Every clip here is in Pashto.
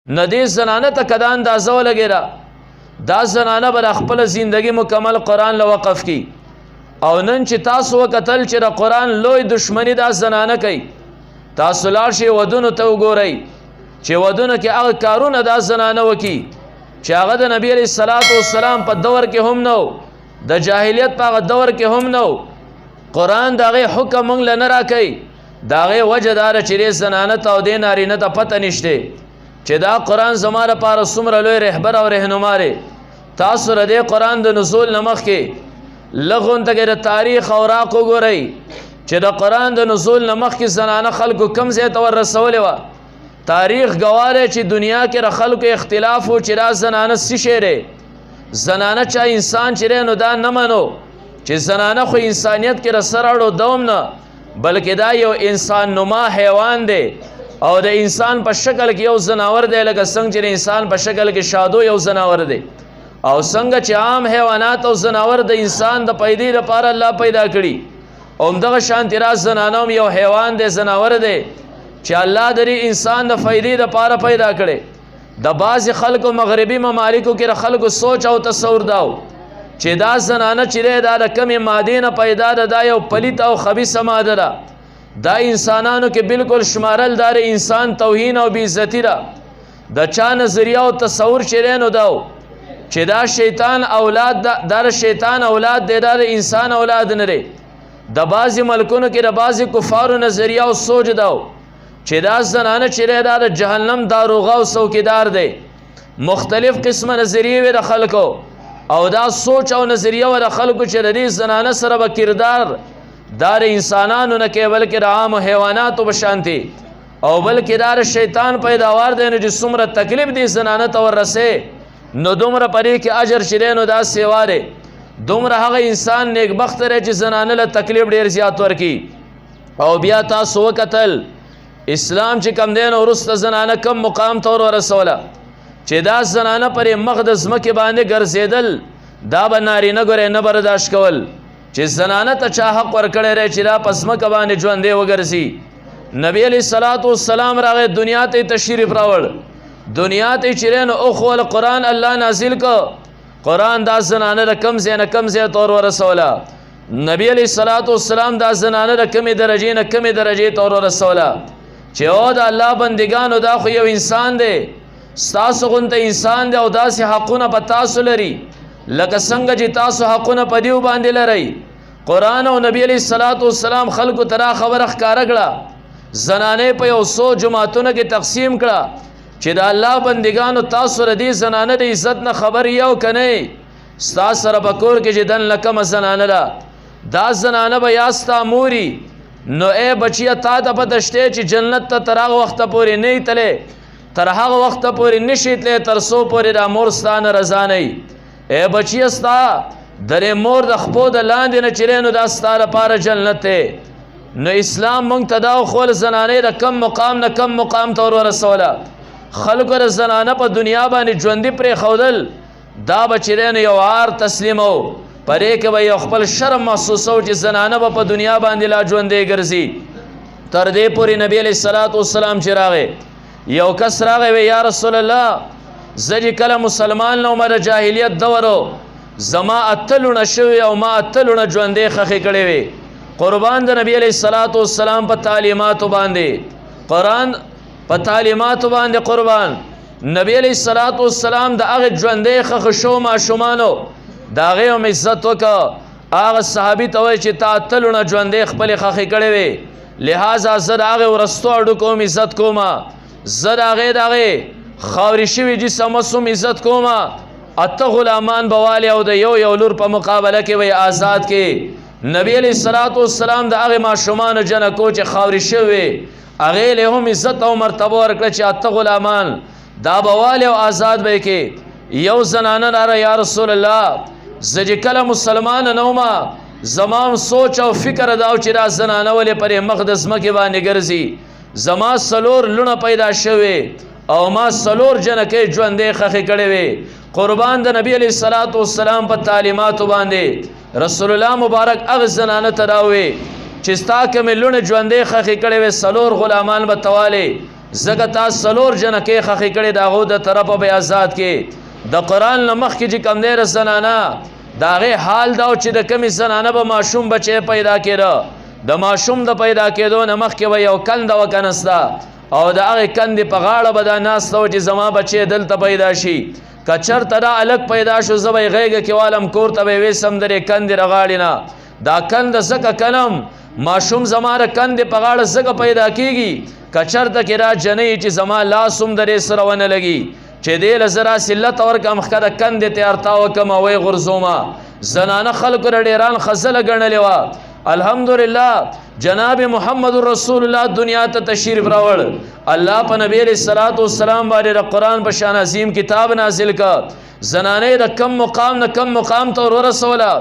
نه دې زنانه ته که دا اندازه ولګېده دا زنانه به د خپله زندګي مکمل قرآن له وقف کی او نن چې تاسو وکتل چې د قرآن لوی دشمني دا زنانه کوي تاسو لاړ شئ ودونو ته وګورئ چې ودونو کې هغه کارونه دا زنانه وکړي چې هغه د نبي علیه الصلاة والسلام په دور کې هم نه د جاهلیت په هغه دور کې هم نه قرآن د هغې حکم موږ له نه راکوي د هغې وجه دا ده چې دې زنانه ته او دې نارینه ته پته نشته چې دا قرآن زما لپاره څومره لوی رهبر او رهنما دی تاسو د دې قرآن د نزول نه مخکې لږ غونته کې د تاریخ اوراق وګورئ چې د قرآن د نزول نه مخکې زنانه خلکو کوم ځای ته ور رسولې وه تاریخ ګواه دی چې دنیا کې د خلکو اختلاف و چې دا زنانه څه شی دی زنانه چا انسان چې دی نو دا نه منو چې زنانه خو انسانیت کې د سر اړو دوم نه بلکې دا یو انسان نما حیوان دی او د انسان په شکل کې یو زناور دی لکه څنګه چې د انسان په شکل کې شادو یو زناور دی او څنګه چې عام حیوانات او زناور د انسان د پیدې لپاره الله پیدا کړي همدغه شانتې راز زنانه هم یو حیوان دی زناور دی چې الله د انسان د فایدې لپاره پیدا کړي د بعضې خلکو مغربي ممالکو کې د خلکو سوچ او تصور دا چې دا زنانه چې دی دا د کمې مادې نه پیدا ده دا یو پلیت او خبیثه ماده ده دا انسانانو کې بالکل شمارل دا د انسان توهین او بېعزتي ده د چا نظریه او تصور چې دی نو دا چې دا شیطان اولاد دا د شیطان اولاد دی دا د انسان اولاد نه دی د بعضې ملکونو کې د بعضې کفارو نظریه او سوچ دا چې دا زنانه چې دی دا د جهنم داروغه او څوکیدار دی مختلف قسمه نظریې وې د خلکو او دا سوچ او نظریه وه د خلکو چې د دې زنانه سره به کردار دا د انسانانو نه کوي بلکې د عامو حیواناتو په شانتې او بلکې دا د شیطان پیداوار دی نو چې څومره تکلیف دې زنانه ته وررسې نو دومره په دې کې اجر چې دی نو دا سیوا دی دومره هغه انسان نیکبخته دی چې زنانه له تکلیف ډېر زیات ورکړي او بیا تاسو وکتل اسلام چې کم دی نو وروسته زنانه کم مقام ته ورسوله چې دا زنانه پرې مخ د ځمکې باندې ګرځېدل دا به نارینه ګورې نه برداشت کول چې زنانه ته چا حق ورکړی دی چې دا په ځمکه باندې ژوندی وګرځي نبی علیه الصلاة والسلام راغی دنیا ته تشریف راوړ دنیا ته چې دی نو اوخول قرآن الله نازل که قرآن دا زنانه د کم ځای نه کم ځای ته ورسوله نبی علیه الصلاة والسلام دا زنانه د کمې درجې نه کمې درجې ته ورسوله چې او د الله بندګانو دا خو یو انسان دی ستاسو غونته انسان دی او داسې حقونه په تاسو لري لکه څنګه چې تاسو حقونه په دیو باندې لرئ قرآن او نبی علیه الصلاة والسلام خلکو ته دا خبره ښکاره کړه زنانې په یو څو جماعتونو کې تقسیم کړه چې د الله بندګانو تاسو د دې زنانه د عزت نه خبر یو که نه ستا سره په کور کې چې دنله کمه زنانه ده دا زنانه به یا ستا موري نو ای بچیه تا ته پته شته چې جنت ته تر هغه وخته پورې نه یې تللی تر هغه وخته پورې نشي تللی تر څو پورې دا مور ستا نه رضا نه وي ای بچیه ستا د دې مور د خپو د لاندې نه چې نو دا ستا لپاره جنت دی نو اسلام موږ ته دا وښول زنانې د کم مقام نه کم مقام ته ورسوله خلکو د زنانه په دنیا باندې ژوندي پرېښودل دا به چې نو یو عار تسلیمو پرې کې به یو خپل شرم محسوسو چې زنانه به په دنیا باندې لا ژوندی ګرځي تر دې پورې نبی علیه الصلاة والسلام چې راغی یو کس راغی وی یا رسول الله زه چې کله مسلمان نه وم د جاهلیت دورو زما اته لوڼه شوي او ما اته لوڼه ژوندی خښې کړې وې قربان د نبی علیه الصلاة والسلام په تعلیماتو باندې قرآن په تعلیماتو باندې قربان نبی علیه الصلاة والسلام د هغې ژوندی خښ شو ماشومانو د هغې هم عزت وکړه هغه صحابي ته وایي چې تا اته لوڼه ژوندی خپلې خښې کړې وې لہذا زه د هغې ورستو اډوکو هم عزت کومه زه د هغې د هغې خاورې شوي جسم هم عزت کومه اته غلامان به والې او د یو یو لور په مقابله کې به آزاد کې نبی علیه الصلاة والسلام د هغې ماشومانو جنکو چې خاورې شوي هغې له هم عزت او مرتبه ورکړه چې اته غلامان دا به والې او آزاد به کې یو زنانه راغله یا رسول الله زه چې کله مسلمانه نه ومه زما سوچ او فکر دا چې دا زنانه ولې پرې مخ د ځمکې باندې ګرځي زما څلور لوڼه پیدا شوې او ما څلور جنکۍ ژوندۍ خښې کړې وې قربان د نبی علیه الصلاة والسلام په تعلیماتو باندې رسول الله مبارک هغه زنانه ته راوې چې ستا کومې لوڼې ژوندۍ خښې کړې وې څلور غلامان به ته والې زګه تا سلور جن کې خخې کړي دا غو د طرفه به آزاد کې د قران لمخ کې چې کم نه زنانه داغه حال دا چې د کمی زنانه به ماشوم بچي پیدا کړه د ماشوم د پیدا کېدو نه مخ کې به یو کند وکنستا او د هغه کند په غاړه به دا ناس ته چې زما بچي دلته پیدا شي کچر ترا الګ پیدا شو زبې غېګه کې والم کور ته به وسم درې کند رغاړي نه دا کند زکه کلم ماشوم زماره کند په غاړه زکه پیدا کیږي کچر ته کې را جنې چې زما لاسوم درې سره ونه لګي چې دې لزرا سلت اور کم خره کند تیار تا وکم وې غرزوما زنانه خلق ډیران خزل غنلې وا الحمدلله جناب محمد رسول الله دنیا ته تشریف راوړ الله په نبی علیہ الصلوۃ والسلام باندې قرآن په شان عظیم کتاب نازل کا زنانه د کم مقام نه کم مقام ته ورسوله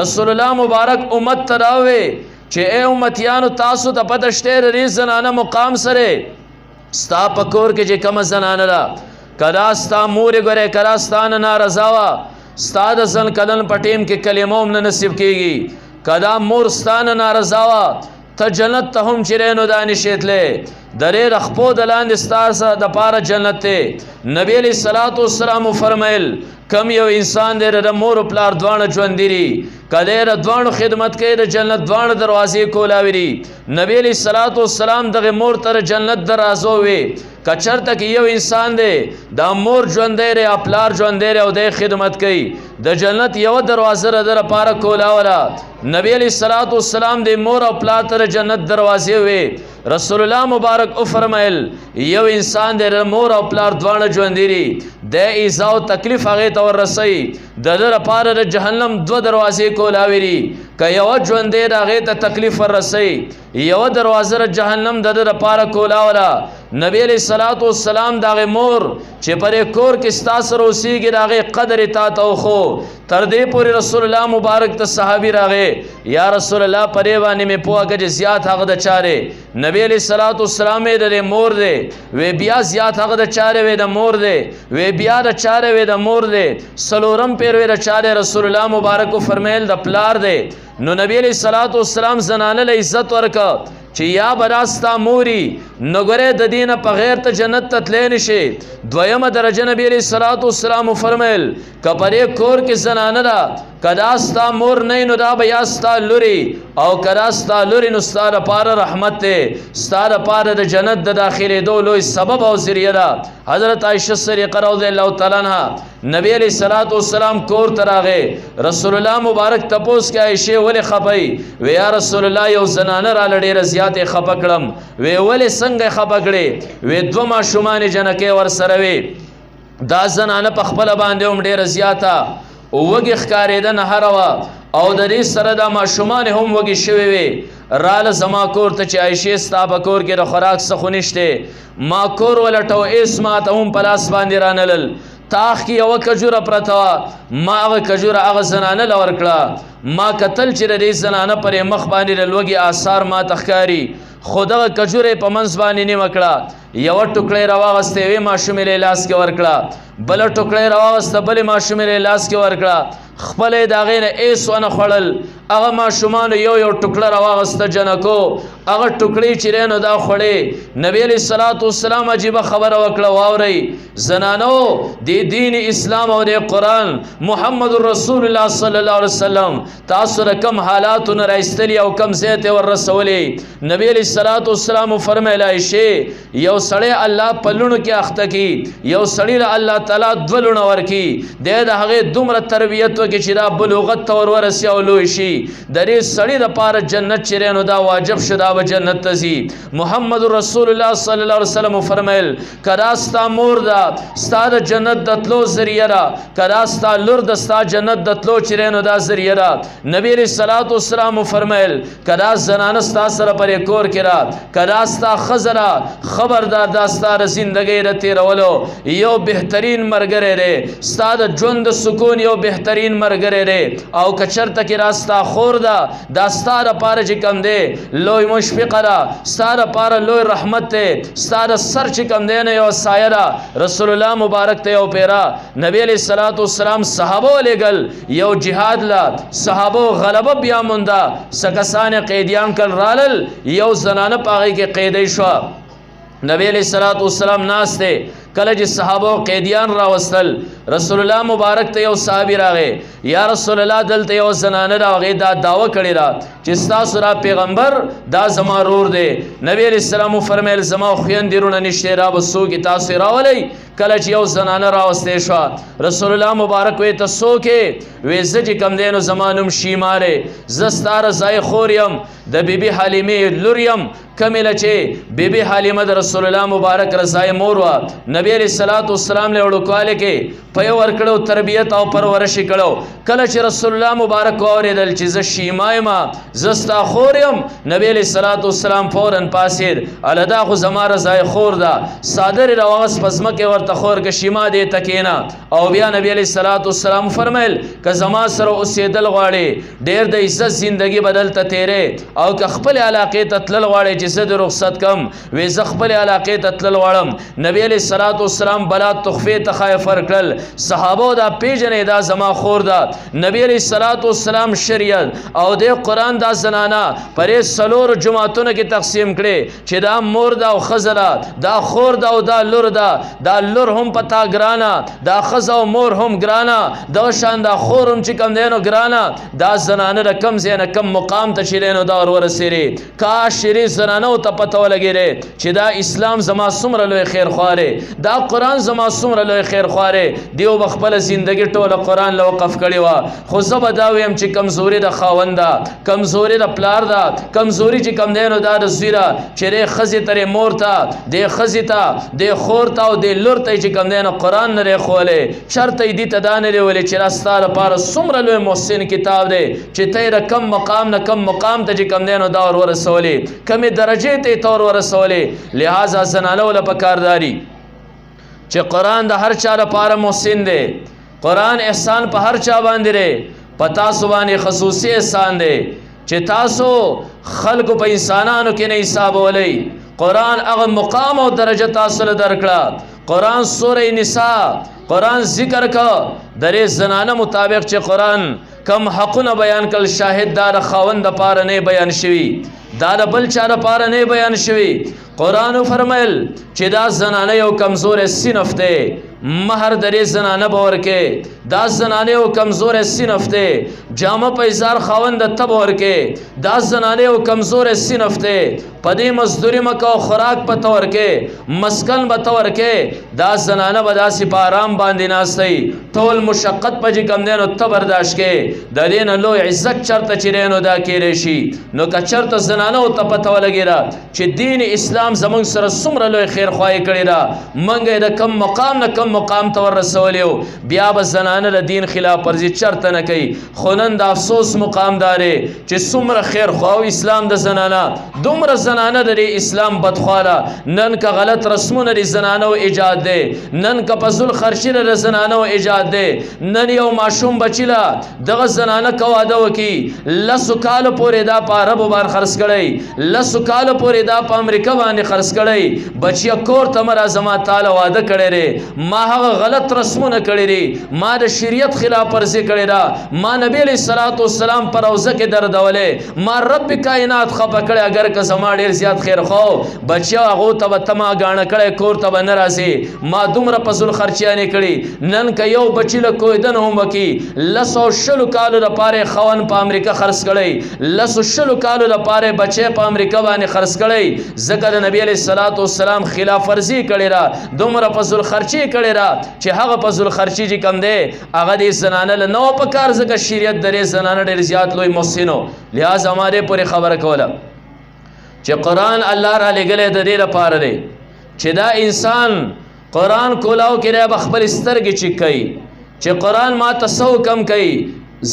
رسول الله مبارک امت تراوي چې اے امتیانو تاسو ته پته شته ری زنانه مقام سره ستا پکور کې چې کم زنانه را کدا ستا مور غره کرا ستان نارضا وا ستا د زن کدن پټیم کې کلموم نه نصیب کیږي کدا مور ستان نارضا وا ته جنت ته هم چرینو دانشیتله درې رخپو دلاند ستار سره د پاره جنت ته نبی علیہ الصلوۃ والسلام فرمایل کم یو انسان دې د مور پلار دوانه ژوند دی کله د دوانو خدمت کوي د جنت دوانه دروازې کولاوي نبی علیہ الصلوۃ والسلام دغه مور تر جنت درازو وي کچر تک یو انسان دی دا مور ژوند دی خپلار ژوند دی او د خدمت کوي د جنت یو دروازه در پاره کولاولا نبی علیہ الصلوۃ والسلام د مور او پلار تر جنت دروازې وي رسول الله مبارک او فرمایل یو انسان د مور او پلار دوانه ژوند دی د ایزا او تکلیف هغه ته ورسي د در پاره د جهنم دو دروازې کولاوي که یو ژوند دی هغه ته تکلیف ورسي یو دروازه د جهنم د در پاره کولاولا نبی علیہ الصلوۃ والسلام داغه مور چې پرې کور کې ستاسو روسیږي داغه قدر تا ته خو تر دې پورې رسول الله مبارک ته صحابي راغې یا رسول الله پرې باندې مې پوهه کې زیات هغه د چاره نبی علیہ الصلوۃ والسلام د مور دی وی بیا زیات هغه د چاره وی د مور دی وی بیا د چاره وی د مور دی سلورم پیر وی د چاره رسول الله مبارک فرمایل د پلار دی نو نبی علیہ الصلوۃ والسلام زنانه له عزت ورکا چې یا براستا موري نګره د دینه په غیر ته جنت ته تللی نشي دویمه درجه نبی علیہ الصلوۃ والسلام فرمایل کپره کور کې زنانه دا کداستا مور نه نو دا بیا ستا لوري او کداستا لوري نو ستا لپاره رحمت ته ستا لپاره د جنت د داخلي دو لوی سبب او ذریعہ ده حضرت عائشہ صدیقہ رضی الله تعالی عنها نبی علیہ الصلوۃ والسلام کور تراغه رسول الله مبارک تپوس کې عائشہ ولې خپي و یا رسول الله یو زنانه را لډې رضیات خپکړم و ولې څنګه خپکړې و دو ما شومان جنکه ور سره وی دا زنانه په خپل باندې هم ډېر زیاته وګي ښکارېده نه هروا او د دې سره د ماشومان هم وګي شوي وي رال زما کور ته چې عائشہ ستا په کور کې د خوراک څه خونشته ما کور ولټو اسما ته هم پلاس باندې رانلل تاخ کی یو کجوره پرتوا ما هغه کجوره هغه زنانه لور کړه ما قتل چې د زنانه پر مخ باندې لوګي آثار ما تخکاری خدغه کجوره په منځ باندې نیمه کړه یو ټوکړې راوغسته وی ماشومې له لاس کې ورکړه بل ټوکړې راوغسته بل ماشومې له لاس کې ورکړه خپل داغې نه ایس ونه خړل هغه ماشومان یو یو ټوکړه راوغسته جنکو هغه ټوکړې چې نو دا خړې نبی علیہ الصلوۃ والسلام عجیب خبره وکړه واوري زنانو د دین اسلام او د قران محمد رسول الله صلی الله علیه وسلم تاسو رقم حالات نه راستلی او کم زیت ور رسولې نبی علیہ الصلوۃ والسلام فرمایله شی یو سړی الله پلونو کې اخته کی یو سړی له الله تعالی دولونه ورکی د هغه دومره تربیت وکي چې دا بلوغت تور ورسی او لوی شي د دې سړی د پاره جنت چرینو دا واجب شدا و جنت تزي محمد رسول الله صلی الله علیه وسلم فرمایل کراستا مور دا ستاد جنت دتلو ذریعہ را کراستا لور د ستا جنت دتلو چرینو دا ذریعہ را نبی علیہ الصلوۃ والسلام فرمایل کدا زنانه ستا سره پر کور کرا کراستا خزرا خبردار دا ستاره زندگی را تیرولو یو بهترین مرګره ره ستاد ژوند سکون یو بهترین مرګره ره او کچرته کی راستا خور دا ستاره پاره چې کم دی لوی مشفقه را ستاره پاره لوی رحمت ته ستاره سر چې کم دی نه یو سایره رسول الله مبارک ته یو پیرا نبی علیہ الصلوۃ والسلام صحابه لګل یو جهاد لا صحابه غلبه بیا موندا سکسان قیدیان کل رالل یو زنانه پاغي کې قیدی شو نبی علیہ الصلوۃ والسلام ناس ته کله چې صحابه قیدیان راوستل رسول الله مبارک ته یو صحابي راغی یا رسول الله دلته یو زنانه راغی دا داوا کړی را چې تاسو را پیغمبر دا زما رور دی نبی علیہ السلام فرمایل زما خويندرونه نشته را بسو کی تاسو راولي کله چې یو زنانه راوستې شو رسول الله مبارک وې تاسو کې وې زج کم دینو زمانم شیماره زستار زای خوریم د بیبي حلیمه لوریم کمل چې بیبي حلیمه د رسول الله مبارک رضای مور وا نبی علیہ الصلوۃ والسلام له وړکواله کې په ورکړو تربیت او پرورش کړو کله چې رسول الله مبارک اوریدل چې ز شیمایما زستا خوریم نبی علیہ الصلوۃ والسلام فورن پاسید الدا خو زما رضای خور دا صادر رواس پزما کې ورته خور کې شیما دې تکینا او بیا نبی علیہ الصلوۃ والسلام فرمایل ک زما سره اوسېدل غواړي ډېر د عزت زندگی بدلته تیرې او ک خپل علاقې ته تلل غواړي چې زه د رخصت کم وې ز خپل علاقې ته تلل غواړم نبی علیہ الصلوۃ والسلام بلا تخفی تخای فرقل صحابه دا پیژنې دا زما خور دا نبی علیہ الصلوۃ والسلام شریعت او د قران دا زنانا پرې سلور جمعتون کې تقسیم کړي چې دا مور دا او خزره دا خور دا او دا لور دا لور هم پتا ګرانا دا خزه او مور هم ګرانا دا شان دا خور هم چې کم دینو ګرانا دا زنانه رقم زینه کم مقام ته شیرینو دا ور سری کا شری زنانه او ته پته ولګیره چې دا اسلام زما سمره لوی خیر خواره دا قران زما سمره لوی خیر خواره دیو بخپل زندگی ټوله قران له وقف کړي وا خو زب دا ویم چې کمزوري د خاوندا کمزوري د پلار دا کمزوري چې کم دینو دا د زیرا چې خزه ترې مور ته د خزه ته د خور ته او د لور ته چې کم دینو قران نه خوله شرط دې ته دانه ولې چې راستاره لپاره سمره لوی محسن کتاب دی چې ته رقم مقام نه کم مقام ته چې کم دینو دا ور رسولې کمه درجه ته تور ور رسولې لہذا زنانه ول پکارداري چې قران د هر چا لپاره محسن دی قران احسان په هر چا باندې لري پتا سبحانه خصوصي احسان دی چې تاسو خلق په انسانانو کې نه حساب ولې قران هغه مقام او درجه تاسو له درکړه قران سوره نساء قران ذکر کا درې زنانه مطابق چې قران کم حقونه بیان کړل شاهد دار خاوند د پاره نه بیان شوی دا بل چا لپاره نه بیان شوی قران فرمایل چې دا زنانه یو کمزور صنف ده مہر درې زنانه باور کې دا زنانه یو کمزور صنف ده جامه پیزار خاوند تب ور کې دا زنانه یو کمزور صنف ده پدې مزدوری مکو خوراک په تور کې مسکن په تور کې دا زنانه بداسي په آرام باندې ناشتي ټول مشقت په کم دینو ته برداشت کې د دین لوی عزت چرته چیرینو دا کېږي شي نو که چرته زنانه او ته پته ولګیرا چې دین اسلام زمون سره سمره لوی خیر خوای کړی را منګه د کم مقام نه کم مقام ته ورسولیو بیا به زنانه د دین خلاف ورزي چرته نه کوي خونن د افسوس مقام داري چې سمره خیر خو اسلام د زنانه دومره زنانه د اسلام بدخواله نن که غلط رسمونه د زنانه او ایجاد دي نن که پزول خرشي د زنانه او ایجاد دي نن یو ماشوم بچیلا دغه زنانه کواده وکي لسو کال پورې دا په عربو باندې خرڅ کړي لسو کال پورې دا په امریکا باندې خرڅ کړي بچیا کور ته مرا زما تعالی وعده کړی ری ما هغه غلط رسمونه کړی ری ما د شریعت خلاف ورزي کړی را ما نبی علیہ الصلوۃ والسلام پر روزه کې دردولې ما رب کائنات خپه کړی اگر که زما ډیر زیات خیر خو بچیا هغه ته تما غاڼه کړی کور ته ناراضي ما دومره پزول خرچیانه کړي نن که یو بچی له کویدن هم وکي لسو شلو کالو د پاره خوان په امریکا خرڅ کړي لسو شلو کالو د پاره بچي په امریکا باندې خرڅ کړي ذکر نبی علیہ الصلوۃ والسلام خلاف ورزي کړي را دومره پزول خرچي کړي را چې هغه پزول خرچي چې کم دی هغه د زنانه له نو په کار ځکه شریعت درې زنانه ډېر زیات لوی محسنو لہذا ہمارے پورې خبره کوله چې قران الله را لګلې د دې لپاره دی چې دا انسان قران کولاو کې به خپل سترګې چک کوي چې قران ما تسو کم کوي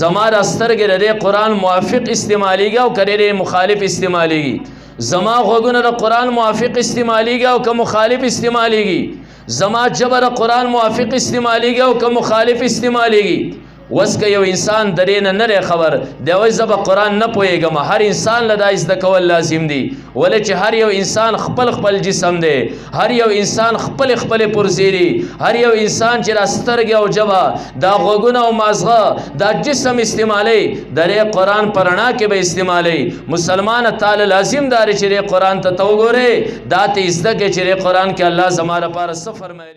زما د سترګې د قران موافق استعماليږي او کړي مخالف استعماليږي زما غوګونه د قران موافق استعماليږي او که مخالف استعماليږي زما جبر قران موافق استعماليږي او که مخالف استعماليږي وس که یو انسان درې نه نه خبر دی وایي زه به قرآن نه پوهېږم هر انسان له دا زده کول لازم دي ولې چې هر یو انسان خپل خپل جسم دی هر یو انسان خپل خپل پرزې دي هر یو انسان چې را سترګې او ژبه دا غوږونه او مازغه دا جسم استعمالی درې قرآن په رڼا کې به استعمالی مسلمان تعالی لازم داري چې قرآن ته وګورې دا ته زده کې چې قرآن کې الله زما لپاره څه فرمایي